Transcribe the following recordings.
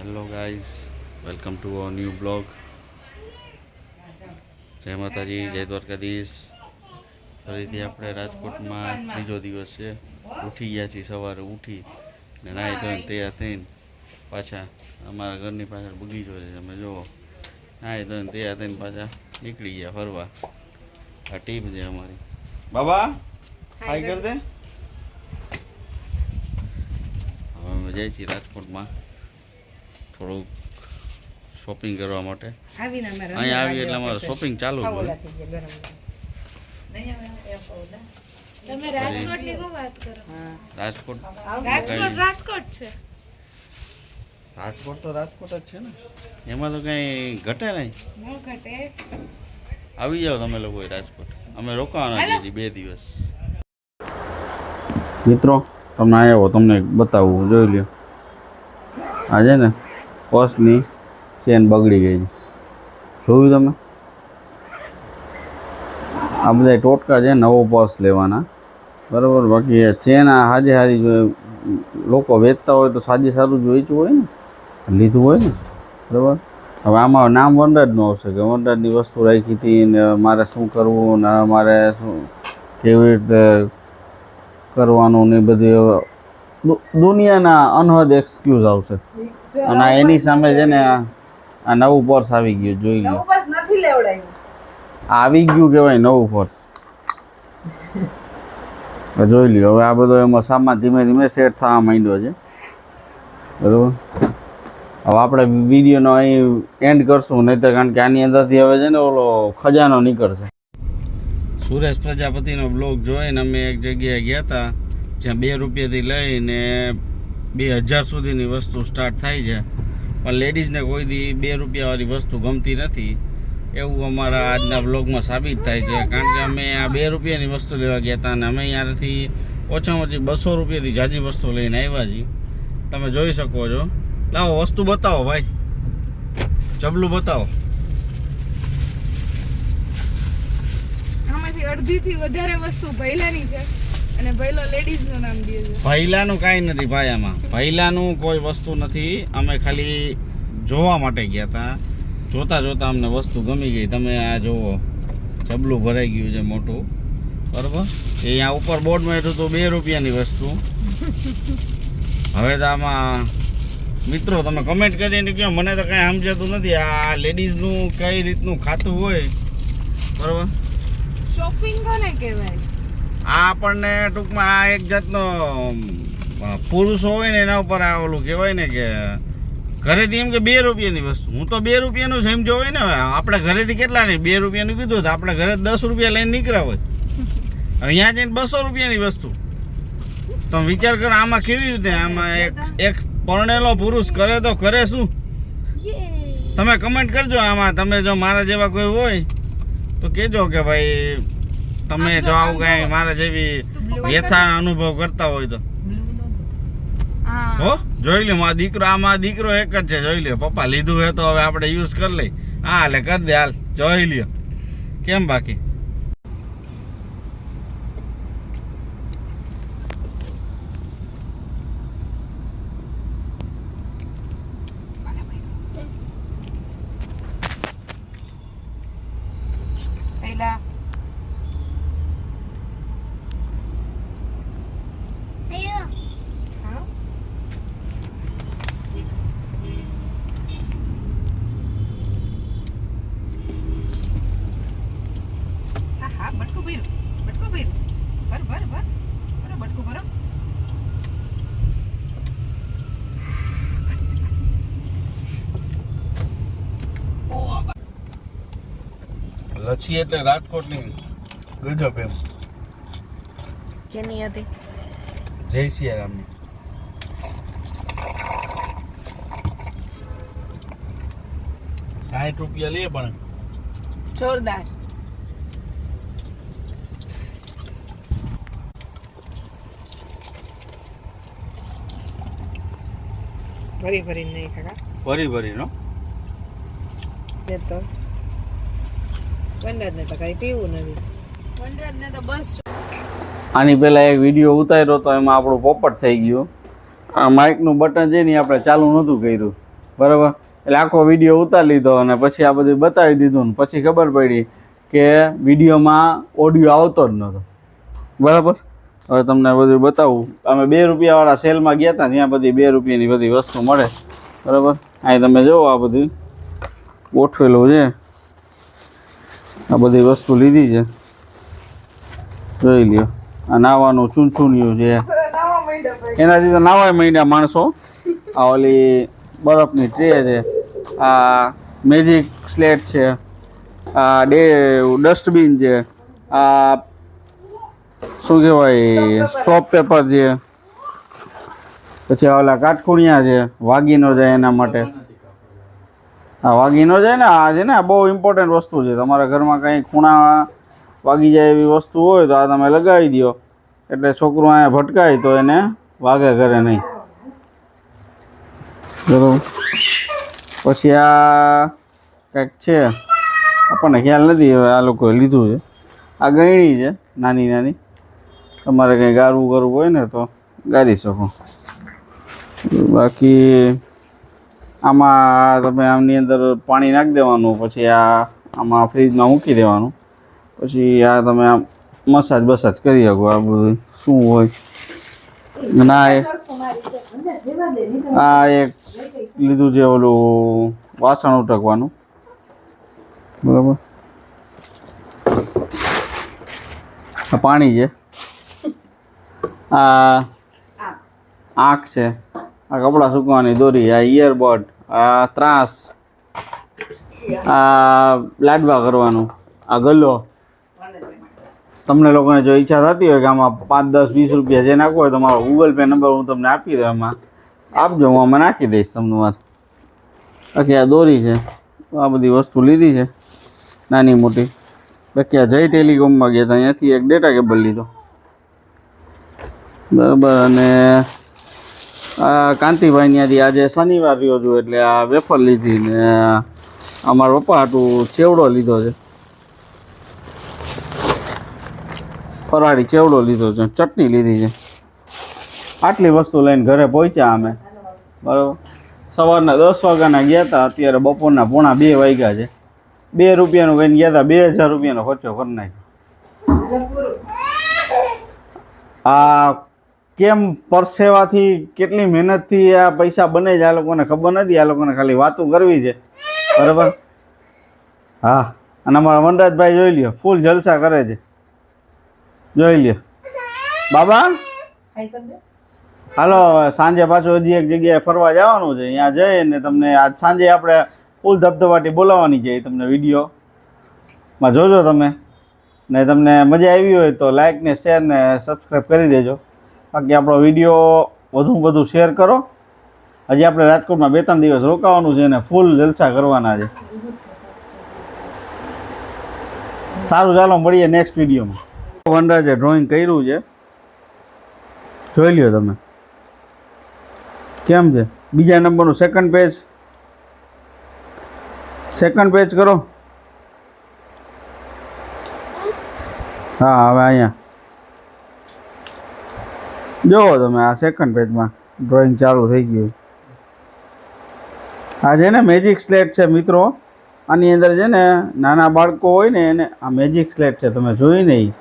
Hello guys, welcome to a new blog. જય માતાજી, જય દ્વારકાધીશ. ફરીથી આપણે રાજકોટમાં ત્રીજો દિવસ છે. ઉઠી ગયા છીએ, સવારે ઉઠી ને નાહી ધોઈને તૈયાર થઈને પાછા અમારા ઘરની પાછળ બગીચો છે, તમે જુઓ. નાહી ધોઈને તૈયાર થઈને પાછા નીકળી ગયા ફરવા. આ ટીમ છે અમારી. બાબા હાય કર દે. હવે અમે જઈએ છીએ રાજકોટમાં થોડુંક શોપિંગ કરવા માટે. અહીંયા આવી એટલે અમારે શોપિંગ ચાલુ જ હોય. તમે રાજકોટની કો વાત કરો? રાજકોટ રાજકોટ છે. રાજકોટ તો રાજકોટ જ છે ને, એમાં તો કંઈ ઘટે નહીં. ન ઘટે. આવી જાઓ તમે લોકો રાજકોટ, અમે રોકાવાના છીએ 2 દિવસ. મિત્રો તમને આવ્યો, તમને બતાવું, જોઈ લ્યો. આ છે ને પર્સની ચેન બગડી ગઈ છે, જોયું તમે? આ બધા ટોટકા છે, નવો પર્સ લેવાના, બરાબર. બાકી ચેન આ હાજે હારી લોકો વેચતા હોય તો સાજે સારું જ વેચવું હોય ને, લીધું હોય ને, બરાબર. હવે આમાં નામ વનરાજનું આવશે કે વનરાજની વસ્તુ રાખી હતી ને મારે શું કરવું ને મારે શું કેવી રીતે કરવાનું ને બધું દુનિયાના અનહદ એક્સક્યુઝ આવશે. અને એની સામે છે ને આ નવું પર્સ આવી ગયું, જોઈ લો. આવી ગયું કહેવાય નવું પર્સ. જોઈ લ્યો. હવે આ બધો એમાં સામાન ધીમે ધીમે સેટ થવા માંડ્યો છે, બરાબર. હવે આપણે વિડીયોનો અહીં એન્ડ કરશું, નહીંતર કારણ કે આની અંદરથી હવે છે ને ઓલો ખજાનો નીકળશે. સુરેશ પ્રજાપતિનો બ્લોગ જોઈને અમે એક જગ્યાએ ગયા હતા જ્યાં 2 રૂપિયાથી લઈને 2000 સુધીની વસ્તુ સ્ટાર્ટ થાય છે, પણ લેડીઝને કોઈ દી 2 રૂપિયાવાળી વસ્તુ ગમતી નથી, એવું અમારા આજના બ્લોગમાં સાબિત થાય છે. કારણ કે અમે આ 2 રૂપિયાની વસ્તુ લેવા ગયા હતા અને અમે અહીંયાથી ઓછામાં ઓછી 200 રૂપિયાથી જાજી વસ્તુ લઈને આવ્યા છીએ. તમે જોઈ શકો છો. લાવો વસ્તુ બતાવો ભાઈ, ચબલું બતાવો. આમાંથી અડધીથી વધારે વસ્તુ ભૈલાની છે અને ભૈલો લેડીઝનું નામ દે છે. ભૈલાનું કાંઈ નથી ભાઈ, આમાં ભૈલાનું કોઈ વસ્તુ નથી. અમે ખાલી જોવા માટે ગયા હતા. જોતા જોતા અમને વસ્તુ ગમી ગઈ. તમે આ જુઓ, ચબલું ભરાઈ ગયું છે મોટું, બરાબર. એ અહીંયા ઉપર બોર્ડમાં હતું તો 2 રૂપિયાની વસ્તુ. હવે તો આમાં મિત્રો તમે કમેન્ટ કરીને કહો, મને તો કાંઈ સમજાતું નથી આ લેડીઝનું કઈ રીતનું ખાતું હોય, બરાબર. શોપિંગ કોને કહેવાય? આ આપણને ટૂંકમાં આ એક જાતનો પુરુષો હોય ને એના ઉપર આ ઓલું કહેવાય ને કે ઘરેથી એમ કે 2 રૂપિયાની વસ્તુ. હું તો 2 રૂપિયાનું સમજો હોય ને. હવે આપણે ઘરેથી કેટલા નહીં 2 રૂપિયાનું કીધું તો આપણે ઘરે 10 રૂપિયા લઈને નીકળ્યા હોય, અહીંયા જઈને 200 રૂપિયાની વસ્તુ. તમે વિચાર કરો આમાં કેવી રીતે, આમાં એક પરણેલો પુરુષ કરે તો કરે શું? તમે કમેન્ટ કરજો આમાં. તમે જો મારા જેવા કોઈ હોય તો કહેજો કે ભાઈ તમે જો આવું કાંઈ મારા જેવી વ્યથા અનુભવ કરતા હોય તો. હો જોઈ લ્યો, મારો દીકરો, આ મારો દીકરો એક જ છે, જોઈ લ્યો. પપ્પા લીધું હે તો હવે આપણે યુઝ કરી લઈ. હા એટલે કરી દે, હાલ જોઈ લ્યો. કેમ બાકી પહેલા બટકું ભર્યું, બટકું ભર્યું, ભર ભર ભર ભરો, બટકું ભરો. લચ્છી એટલે રાજકોટની ગજબ એમ. કેની હતી? જય સિયારામની. ₹60 લે પણ જોરદાર. ભરી ભરી નહીં કાકા, ભરી ભરીનો. તે તો વનરાજને તો કઈ પીવું નથી. વનરાજને તો બસ આની પહેલાં એક વિડીયો ઉતાર્યો તો એમાં આપણું પોપટ થઈ ગયું. આ માઇકનું બટન છે ને આપણે ચાલુ નહોતું કર્યું, બરાબર. એટલે આખો વિડીયો ઉતારી લીધો અને પછી આ બધું બતાવી દીધું ને પછી ખબર પડી કે વિડીયોમાં ઓડિયો આવતો જ નહોતો. બરાબર. હવે તમને બધું બતાવું. અમે 2 રૂપિયાવાળા સેલમાં ગયા હતા જ્યાં બધી 2 રૂપિયાની બધી વસ્તુ મળે. બરાબર. અહીં તમે જુઓ આ બધું ગોઠવેલું છે. આ બધી વસ્તુ લીધી છે, જોઈ લ્યો. આ નાવાનું ચૂંચુનિયું છે, એનાથી તો નાવાય માંડ્યા માણસો. આ ઓલી બરફની ટ્રે છે, આ મેજિક સ્લેટ છે, આ ડસ્ટબિન છે, આ શું કહેવાય સોપ પેપર છે, પછી ઓલા કાટખૂણિયા છે, વાગી ન જાય એના માટે. હા, વાગી ન જાય ને. આ છે ને આ બહુ ઇમ્પોર્ટન્ટ વસ્તુ છે. તમારા ઘરમાં કંઈ ખૂણા વાગી જાય એવી વસ્તુ હોય તો આ તમે લગાવી દો એટલે છોકરું અહીંયા ભટકાય તો એને વાગે કરે નહીં. બરાબર. પછી આ કંઈક છે, આપણને ખ્યાલ નથી, હવે આ લોકોએ લીધું છે. આ ગયણી છે નાની નાની, તમારે કંઈ ગારવું કરવું હોય ને તો ગારી શકો. બાકી આમાં તમે આમની અંદર પાણી નાખી દેવાનું, પછી આમાં ફ્રીજમાં મૂકી દેવાનું, પછી આ તમે આમ મસાજ બસાજ કરી શકો. આ બધું શું હોય ના આ એક લીધું છે ઓલું વાસણ ઉટકવાનું. બરાબર. આ પાણી છે, આ આંખ છે, આ કપડાં સૂકવાની દોરી, આ ઇયરબડ, આ ત્રાસ, આ લાડવા કરવાનું, આ ગલ્લો. તમને લોકોને જો ઈચ્છા થતી હોય કે આમાં 5, 10, 20 રૂપિયા જે નાખવો હોય તો મારો ગૂગલ પે નંબર હું તમને આપી દઉં, એમાં આપજો, હું આમાં નાખી દઈશ તમને મારે. બાકી આ દોરી છે, આ બધી વસ્તુ લીધી છે નાની મોટી. બાકી આ જય ટેલિકોમમાં ગયા હતા, અહીંયાથી એક ડેટા કેબલ લીધો. બરાબર. અને આ કાંતિભાઈ ત્યાંથી આજે શનિવાર રહ્યો છું એટલે આ વેફર લીધી ને અમારા પપ્પા હાટું ચેવડો લીધો છે, ફરાળી ચેવડો લીધો છે, ચટણી લીધી છે. આટલી વસ્તુ લઈને ઘરે પહોંચ્યા અમે. બરાબર. સવારના 10 વાગ્યાના ગયા હતા, અત્યારે બપોરના 1:45 વાગ્યા છે. 2 રૂપિયાનું કહીને ગયા હતા, 2000 રૂપિયાનો ખર્ચો કરી નાખ્યો. આ કેમ પરસેવાથી કેટલી મહેનતથી આ પૈસા બને છે આ લોકોને ખબર નથી. આ લોકોને ખાલી વાતો કરવી છે. બરાબર. હા, અને અમારા વનરાજભાઈ જોઈ લ્યો, ફૂલ જલસા કરે છે, જોઈ લ્યો. બાબા હાલો, સાંજે પાછું હજી એક જગ્યાએ ફરવા જવાનું છે. ત્યાં જઈને તમને આજ સાંજે આપણે ફૂલ ધબધબાટી બોલાવવાની છે. તમને વિડીયોમાં જોજો તમે, ને તમને મજા આવી હોય તો લાઇક ને શેર ને સબસ્ક્રાઈબ કરી દેજો. બાકી આપણો વિડીયો વધુ શેર કરો. હજી આપણે રાજકોટમાં 2-3 દિવસ રોકાવાનું છે અને ફૂલ જલસા કરવાના છે. સારું, ચાલો મળીએ નેક્સ્ટ વિડીયોમાં. વનરાજે ડ્રોઈંગ કર્યું છે, જોઈ લ્યો તમે કેમ છે. બીજા નંબરનું સેકન્ડ પેજ કરો. હા, હવે અહીંયા જુઓ તમે, આ સેકન્ડ પેજમાં ડ્રોઈંગ ચાલુ થઈ ગયું. આ છે ને મેજિક સ્લેટ છે મિત્રો. આની અંદર છે ને નાના બાળકો હોય ને એને, આ મેજિક સ્લેટ છે તમે જોઈ નહીં,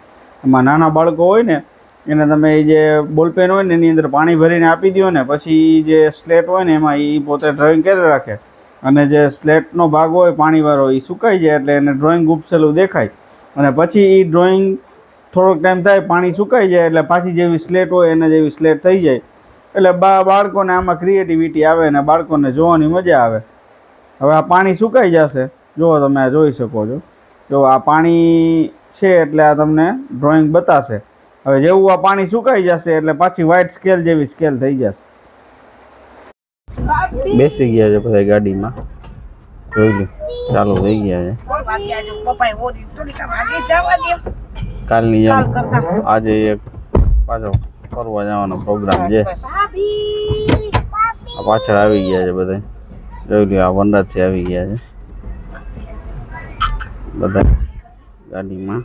એમાં નાના બાળકો હોય ને એને તમે એ જે બોલપેન હોય ને એની અંદર પાણી ભરીને આપી દો ને પછી જે સ્લેટ હોય ને એમાં એ પોતે ડ્રોઈંગ કરી રાખે. અને જે સ્લેટનો ભાગ હોય પાણીવાળો એ સુકાઈ જાય એટલે એને ડ્રોઈંગ ઉપસેલું દેખાય. અને પછી એ ડ્રોઈંગ થોડોક ટાઈમ થાય, પાણી સુકાઈ જાય એટલે પાછી જેવી સ્લેટ હોય એને જેવી સ્લેટ થઈ જાય. એટલે બાળકોને આમાં ક્રિએટિવિટી આવે અને બાળકોને જોવાની મજા આવે. હવે આ પાણી સુકાઈ જશે, જુઓ તમે આ જોઈ શકો છો. જો આ પાણી છે એટલે આ તમને ડ્રોઈંગ બતાશે. હવે જેવું આ પાણી સુકાઈ જશે એટલે પાછી વ્હાઇટ સ્કેલ જેવી સ્કેલ થઈ જશે. બેસી ગયા છે બધા ગાડીમાં, જોઈ લો ચાલુ થઈ ગયા છે. કાલની જેમ આજે એક પાછો ફરવા જવાનો પ્રોગ્રામ છે. આ પાછળ આવી ગયા છે બધા, જોઈ લો. આ વનરાજ છે આવી ગયા છે બધા ગાડીમાં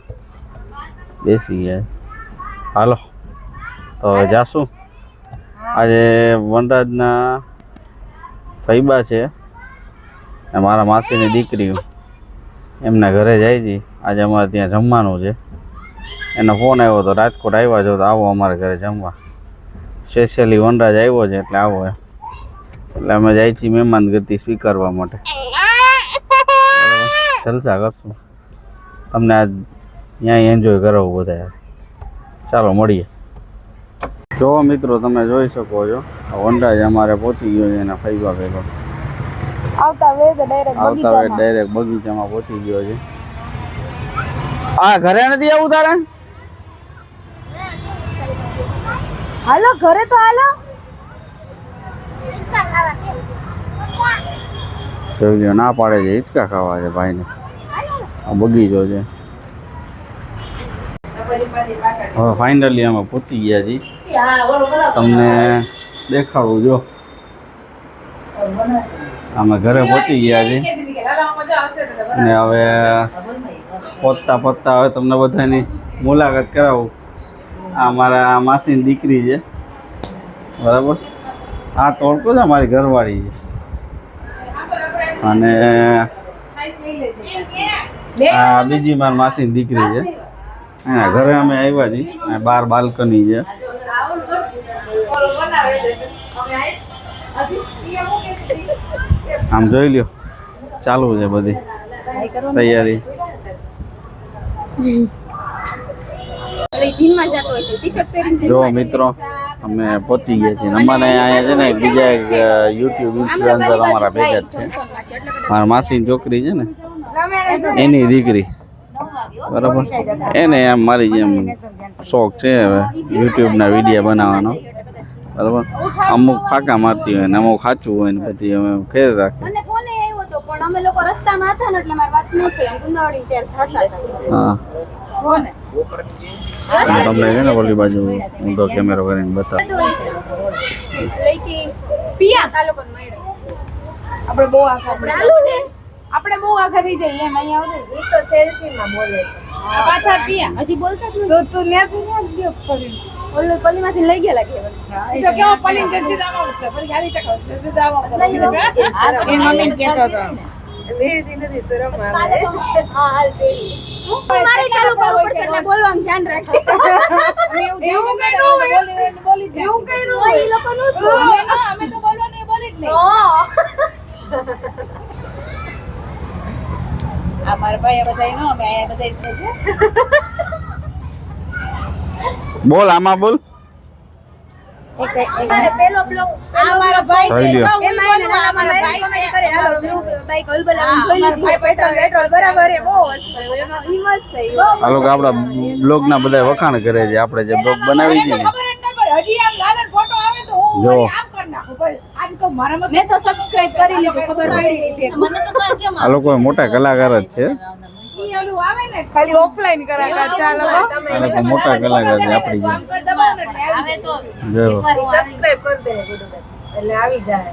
બેસી ગયા. હાલો તો હવે જાશું. આજે વનરાજના ફૈબા છે ને મારા માસીની દીકરી એમના ઘરે જાય છે. આજે અમારે ત્યાં જમવાનું છે. એનો ફોન આવ્યો હતો, રાજકોટ આવ્યા છો તો આવો અમારા ઘરે જમવા. સ્પેશિયલી વનરાજ આવ્યો છે એટલે આવો એમ. એટલે અમે જાય છીએ મહેમાન ગતિ સ્વીકારવા માટે. જલસા કરશું, તમને આજ ત્યાં એન્જોય કરાવું બધા. ચાલો મળીએ. જો મિત્રો તમે જોઈ શકો છો વનરાજ અમારે પહોંચી ગયો છે એના ફૈબા ભેગો. આવતા વેદ ડાયરેક્ટ બગીચામાં પહોંચી ગયો છે. આ ઘરે નથી આવું તારે? હાલો ઘરે તો હાલો. જોઈ લ્યો ના પાડે છે, હિંચકા ખાવા છે ભાઈને. આ બગીચો છે. હવે ફાઇનલી અમે પહોંચી ગયા છીએ. તમને દેખાડું જો અમે ઘરે પહોંચી ગયા છીએ અને હવે પહોંચતા હવે તમને બધાની મુલાકાત કરાવું. આ મારા માસીની દીકરી છે, બરાબર. આ તો ઓળખો છો અમારી ઘરવાળી છે. અને આ બીજી મારી માસીની દીકરી છે. એના ઘરે અમે આવ્યા છીએ. બહાર બાલ્કની છે. આમ જોઈ લ્યો ચાલુ છે બધી તૈયારી. જો મિત્રો અમે પહોંચી ગયા છીએ. અમારે અહીંયા છે ને બીજા એક યુટ્યુબ ઇન્ફ્લુએન્સર અમારા ભેગા જ છે. મારા માસીની છોકરી છે ને એની દીકરી, બરાબર. એને એમ મારી જેમ શોખ છે હવે યુટ્યુબના વિડીયો બનાવવાનો, બરાબર. અમુક ફાંકા મારતી હોય ને અમુક સાચું હોય ને બધી અમે ખેર રાખીએ. પણ અમે લોકો રસ્તામાં હતા ને એટલે મારી વાત ન થઈ. આમ ગુંદાવડી ત્યાં જતા હતા. હા તમને છે ને ઓલી બાજુ હું તો કેમેરો કરીને બતાવું. આપણે બહુ આખા ચાલુ ને આપણે બહુ આખા થઈ જઈએ એમ. અહીંયા આવડે ઈ તો સેલ્ફી માં બોલે છે. પાછા પિયા હજી બોલતા જ તો તું ને ગયો કરી ઓલો પલીમાંથી લઈ ગયા લાગે. તો કેવો પલીન જજી દાવા ઉતરે પર ગાડી ટકાવ જજી દાવા ઉતરે. એ મમ્મી કહેતો હતો વેદી નથી શરમ આવે. હા હાલ પેલી મારી ચાલુ કરવું પડશે એટલે બોલવાનું ધ્યાન રાખજે. એવું કઈ ન હોય બોલી દે. એવું કઈ ન હોય ઈ લોકો નું અમે તો બોલવાનું એ બોલી જ લે. આ મારા ભાઈ બધાય નો અમે આ બધાય છે. બોલ આમાં બોલ. મારે પેલો બ્લોગ આ મારો ભાઈ જોઈ છે. લ્યો. એ મારા ભાઈ છે. હાલો બાઈક હલબલ આમ જોઈ લીધી. ભાઈ પેટ્રોલ બરાબર એ બહુ મસ્ત ઈ મસ્ત થઈ. આ લોકો આપણા બ્લોગના બધા વખાણ કરે છે. આપણે જે બ્લોગ બનાવી છે ને ખબર જ ન પડે. હજી આમ ગાલર ફોટો આવે તો હું જો. આમ કરી નાખું. ભાઈ આમ તો મારામાં મેં તો સબસ્ક્રાઇબ કરી લીધું. ખબર પડી ગઈ. મને તો કેમ આ લોકો મોટા કલાકાર જ છે. ઈ ઓલું આવે ને ખાલી ઓફલાઈન કરાકા ચાલો આ લોકો મોટા કલાકાર છે આપણી જેમ. આમ કર દબાવ ને એટલે આવે તો જો સબસ્ક્રાઇબ કરી દે એટલે આવી જાય.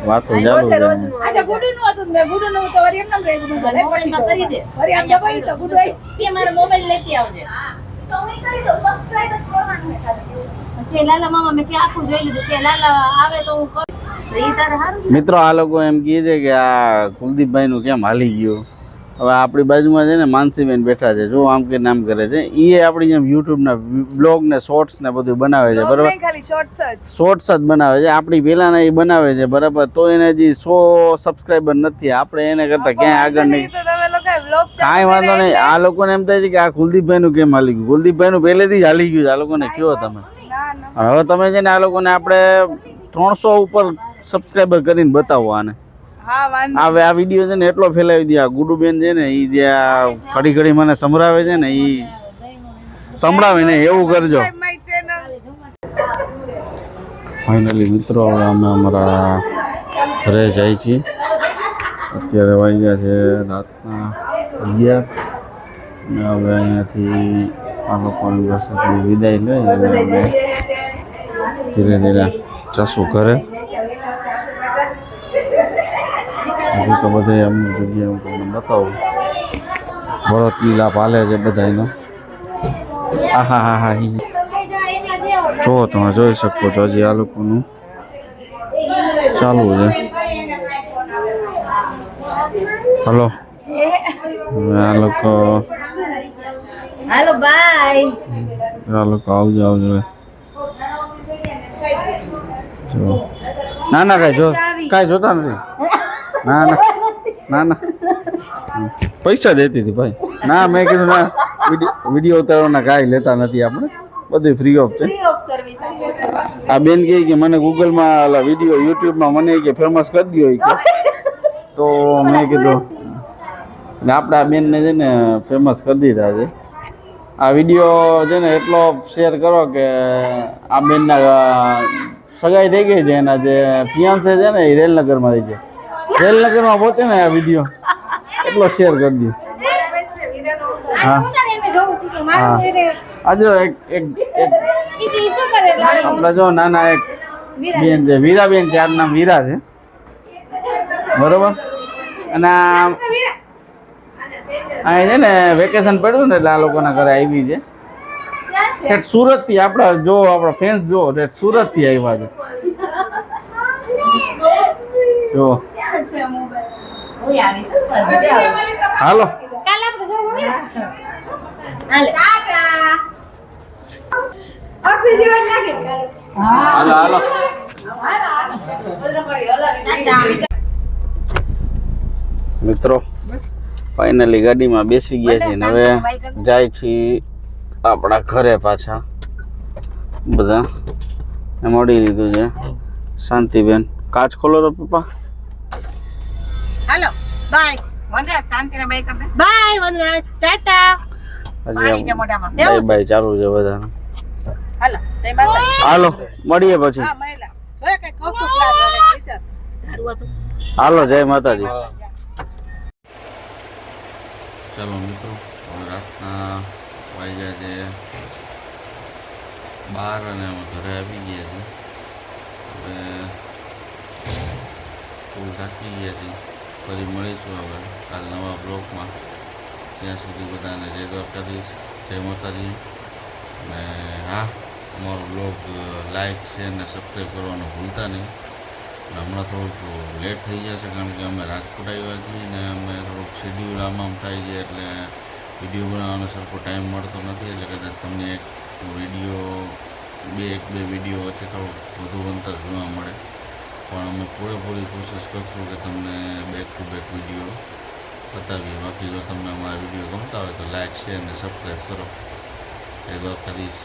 વાતો ચાલુ છે. આજે ગુડુ નું હતું મેં ગુડુ નું તો વરી એમ નામ રહી ગુડુ મોબાઈલમાં કરી દે. વરી આમ દબાઈ તો ગુડુ આઈ કે મારો મોબાઈલ લેતી આવજે. તો હું કરી દઉં. સબસ્ક્રાઇબ જ કરવાનું છે ખાલી. કે લાલા મામા મેં કે આખું જોઈ લીધું કે લાલા આવે તો હું કરું. તો ઈ તારે હારું. મિત્રો આ લોકો એમ કહે છે કે આ કુલદીપભાઈ નું કેમ હાલી ગયું. હવે આપણી બાજુમાં છે ને માનસીબેન બેઠા છે. જો આમ કે નામ કરે છે. એ આપણી જેમ યુટ્યુબના બ્લોગ ને શોર્ટ્સ ને બધું બનાવે છે, બરાબર. ખાલી શોર્ટ્સ જ બનાવે છે. આપણી પહેલાના એ બનાવે છે, બરાબર. તો એને હજી 100 સબસ્ક્રાઈબર નથી. આપણે એને કરતા ક્યાંય આગળ નહીં. કાંઈ વાંધો નહીં. આ લોકોને એમ થાય છે કે આ કુલદીપભાઈનું કેમ હાલી ગયું. કુલદીપભાઈનું પહેલેથી જ હાલી ગયું છે. આ લોકોને કયો તમે. હવે તમે છે ને આ લોકોને આપણે 300 ઉપર સબસ્ક્રાઈબર કરીને બતાવો આને. હવે આ વિડીયો છે ને એટલો ફેલાવી દે. આ ગુડુબેન છે ને એ જે આ ઘડી ઘડી મને સંભળાવે છે ને એ સંભળાવે ને એવું કરજો. ફાઇનલી મિત્રો હવે અમે અમારા ઘરે જાય છીએ. અત્યારે વાગ્યા છે રાતના 11 અને હવે અહીંયાથી આ લોકોની પાસેથી વિદાય લઈ અને અમે ધીરે ધીરે જશું ઘરે. હજી તો બધે અમુક જગ્યાએ હું તમને બતાવું. ભરત લીલાપ હાલે છે બધાનો. હા હા હા હા જો તમે જોઈ શકો છો હજી આ લોકોનું ચાલુ છે. હલો હવે આ લોકો હાલો બાય. આ લોકો આવજો આવજો જો ના ના કાંઈ જોતા નથી ના ના ના ના પૈસા દેતી હતી ભાઈ ના મેં કીધું ના વિડીયો ઉતારવાના કાંઈ લેતા નથી આપણે બધું ફ્રી ઓફ છે આ બેન કહે કે મને ગૂગલમાં વિડીયો યુટ્યુબમાં મને કે ફેમસ કરી દો કે તો મેં કીધું ને આપણે આ બેનને છે ને ફેમસ કરી દીધા છે આ વિડીયો છે ને એટલો શેર કરો કે આ બેનના સગાઈ થઈ ગઈ છે એના જે ફિયાન્સે છે ને એ રેલનગરમાં રહી છે રેલનગરમાં પહોંચે ને આ વિડીયો એટલો શેર કરી દો હા હા આજો એક આપણે જો નાના એક બેન છે વીરાબેન છે આનું નામ વીરા છે બરોબર અને અહીં છે ને વેકેશન પડ્યું ને એટલે આ લોકોના ઘરે આવી છે ઠેઠ સુરતથી આપણા જો આપણા ફેન્સ જો ઠેઠ સુરતથી આવ્યા છે જો હાલો હાલો હાલો મિત્રો ફાઇનલી ગાડીમાં બેસી ગયા છીએ ને હવે જાય છીએ આપણા ઘરે પાછા બધા મળી લીધું છે શાંતિબેન કાચ ખોલો તો પપ્પા હાલો બાય વનરાજ શાંતિને બાય કર દે બાય વનરાજ ટાટા પાણી છે મોઢામાં બાય બાય ચાલુ છે બધાને હાલો જય માતા હાલો મળીએ પછી હા મહિલા જોય કે કૌશિક લાગ વાગે ટીચર સારું હતું હાલો જય માતાજી ચાલો મિત્રો રાતના વાગ્યા છે 12 અને અમે ઘરે આવી ગયા છીએ હવે ફૂલ થાકી ગયા છીએ ફરી મળીશું હવે કાલ નવા બ્લોગમાં ત્યાં સુધી બધાને જય દ્વારકાધીશ જય માતાજી અને હા અમારો બ્લોગ લાઈક છે અને સબસ્ક્રાઈબ કરવાનું ભૂલતા નહીં હમણાં થોડુંક લેટ થઈ જશે કારણ કે અમે રાજકોટ આવ્યા છીએ ને અમે થોડુંક શેડ્યુલ આમ થાય છે એટલે વિડીયો બનાવવાનો સરખો ટાઈમ મળતો નથી એટલે કદાચ તમને એક બે વિડીયો વચ્ચે થોડુંક વધુ અંતર જોવા મળે પણ અમે પૂરેપૂરી કોશિશ કરશું કે તમને બેક ટુ બેક વિડીયો બતાવીએ બાકી જો તમને અમારા વિડીયો ગમતા હોય તો લાઈક શેર અને સબસ્ક્રાઈબ કરો એ દ્વારકાધીશ